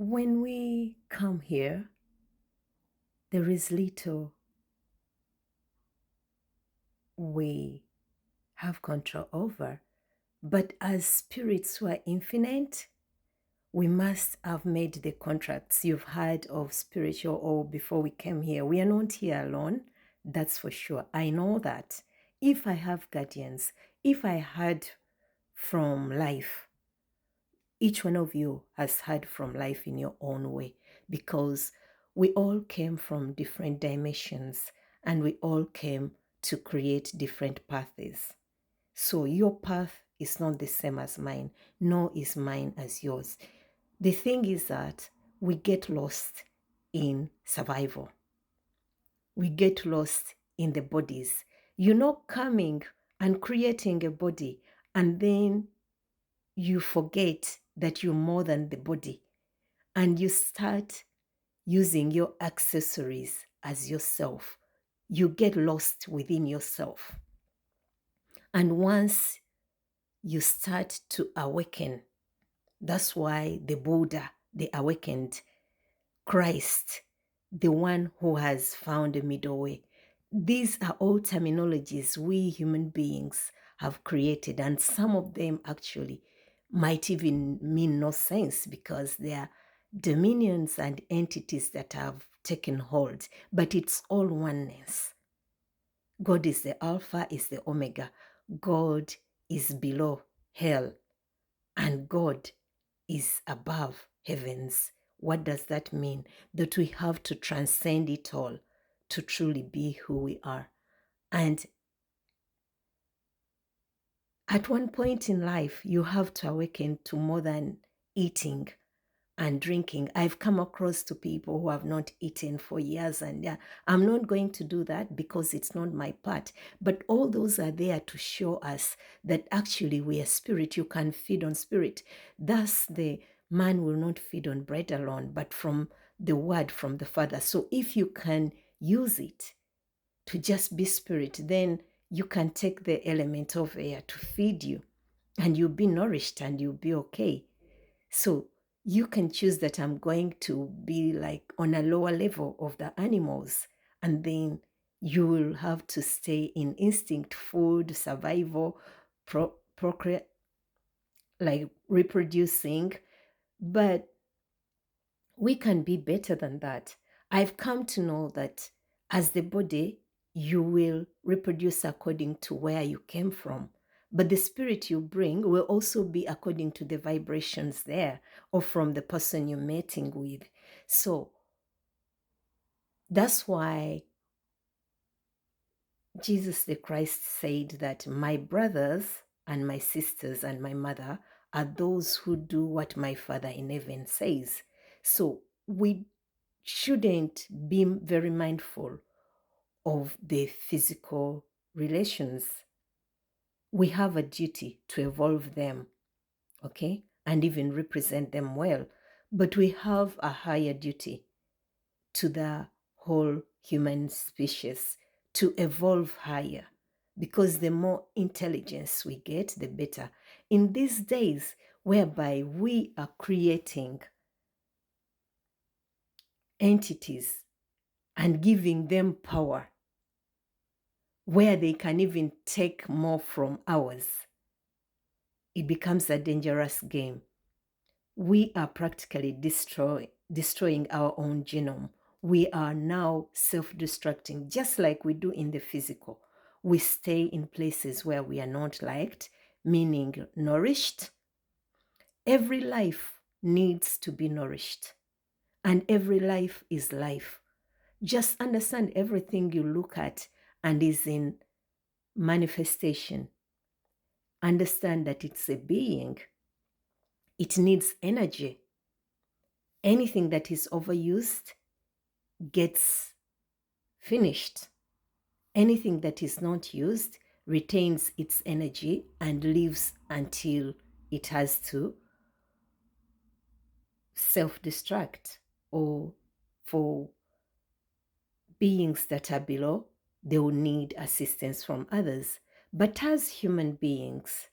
When we come here, there is little we have control over. But as spirits who are infinite, we must have made the contracts you've heard of spiritual or before we came here. We are not here alone. That's for sure. I know that. If I have guardians, if I heard from life, each one of you has heard from life in your own way because we all came from different dimensions and we all came to create different paths. So your path is not the same as mine, nor is mine as yours. The thing is that we get lost in survival. We get lost in the bodies. You're not coming and creating a body and then you forget that you're more than the body and you start using your accessories as yourself. You get lost within yourself. And once you start to awaken, that's why the Buddha, the awakened Christ, the one who has found a middle way. These are all terminologies we human beings have created, and some of them actually might even mean no sense because they are dominions and entities that have taken hold, but it's all oneness. God is the Alpha, is the Omega. God is below hell, and God is above heavens. What does that mean? That we have to transcend it all to truly be who we are. And at one point in life, you have to awaken to more than eating and drinking. I've come across to people who have not eaten for years, and yeah, I'm not going to do that because it's not my part. But all those are there to show us that actually we are spirit. You can feed on spirit. Thus, the man will not feed on bread alone, but from the word from the Father. So if you can use it to just be spirit, then you can take the element of air to feed you and you'll be nourished and you'll be okay. So you can choose that I'm going to be like on a lower level of the animals, and then you will have to stay in instinct, food, survival, procreate, like reproducing. But we can be better than that. I've come to know that as the body, you will reproduce according to where you came from. But the spirit you bring will also be according to the vibrations there or from the person you're mating with. So that's why Jesus the Christ said that my brothers and my sisters and my mother are those who do what my Father in heaven says. So we shouldn't be very mindful of the physical relations. We have a duty to evolve them, okay, and even represent them well. But we have a higher duty to the whole human species to evolve higher because the more intelligence we get, the better. In these days, whereby we are creating entities and giving them power where they can even take more from ours, it becomes a dangerous game. We are practically destroying our own genome. We are now self-destructing, just like we do in the physical. We stay in places where we are not liked, meaning nourished. Every life needs to be nourished, and every life is life. Just understand everything you look at and is in manifestation. Understand that it's a being. It needs energy. Anything that is overused gets finished. Anything that is not used retains its energy and lives until it has to self-destruct. Or for beings that are below, they will need assistance from others. But as human beings,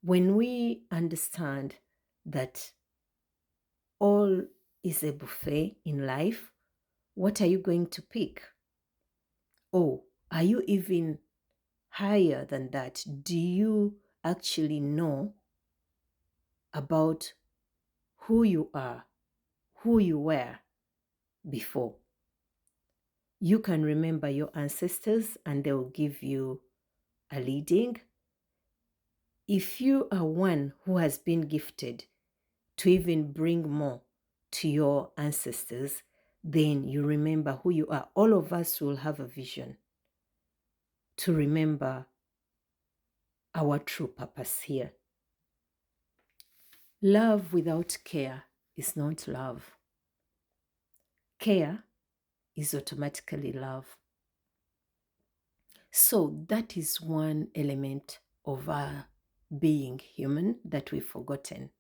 when we understand that all is a buffet in life, what are you going to pick? Oh, are you even higher than that? Do you actually know about who you are, who you were before? You can remember your ancestors and they'll give you a leading. If you are one who has been gifted to even bring more to your ancestors, then you remember who you are. All of us will have a vision to remember our true purpose here. Love without care is not love. Care is automatically love. So that is one element of our being human that we've forgotten.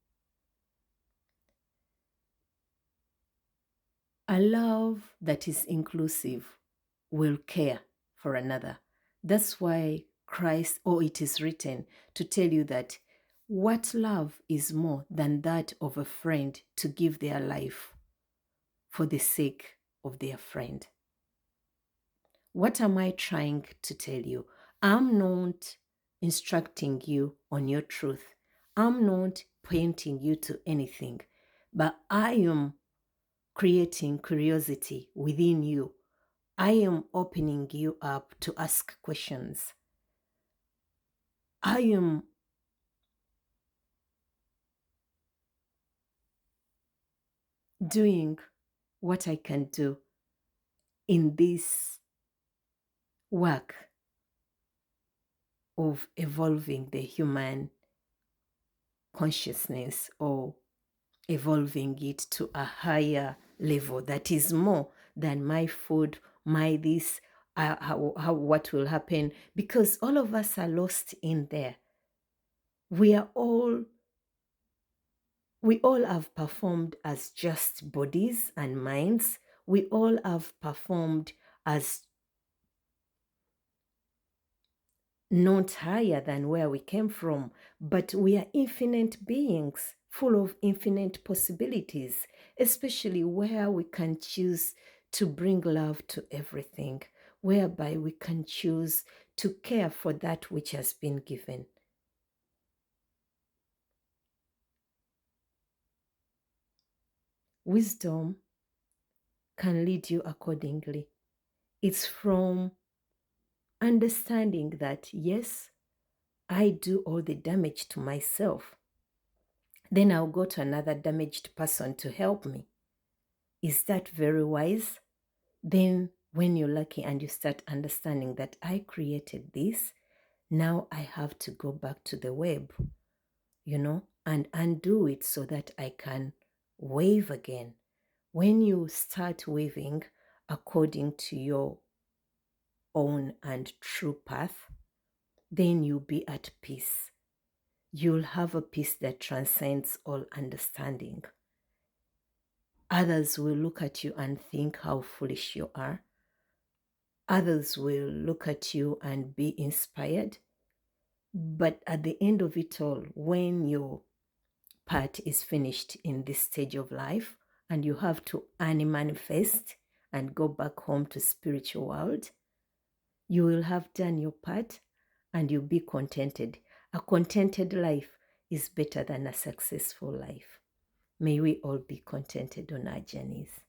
A love that is inclusive will care for another. That's why Christ, or it is written to tell you that what love is more than that of a friend to give their life for the sake of their friend. What am I trying to tell you? I'm not instructing you on your truth. I'm not pointing you to anything, but I am creating curiosity within you. I am opening you up to ask questions. I am doing what I can do in this work of evolving the human consciousness, or evolving it to a higher level that is more than my food, my this, what will happen, because all of us are lost in there. We all have performed as just bodies and minds. We all have performed as not higher than where we came from, but we are infinite beings full of infinite possibilities, especially where we can choose to bring love to everything, whereby we can choose to care for that which has been given. Wisdom can lead you accordingly. It's from understanding that, yes, I do all the damage to myself. Then I'll go to another damaged person to help me. Is that very wise? Then when you're lucky and you start understanding that I created this, now I have to go back to the web, and undo it so that I can wave again. When you start waving according to your own and true path, then you'll be at peace. You'll have a peace that transcends all understanding. Others will look at you and think how foolish you are. Others will look at you and be inspired. But at the end of it all, when your part is finished in this stage of life and you have to manifest and go back home to spiritual world, you will have done your part and you'll be contented. A contented life is better than a successful life. May we all be contented on our journeys.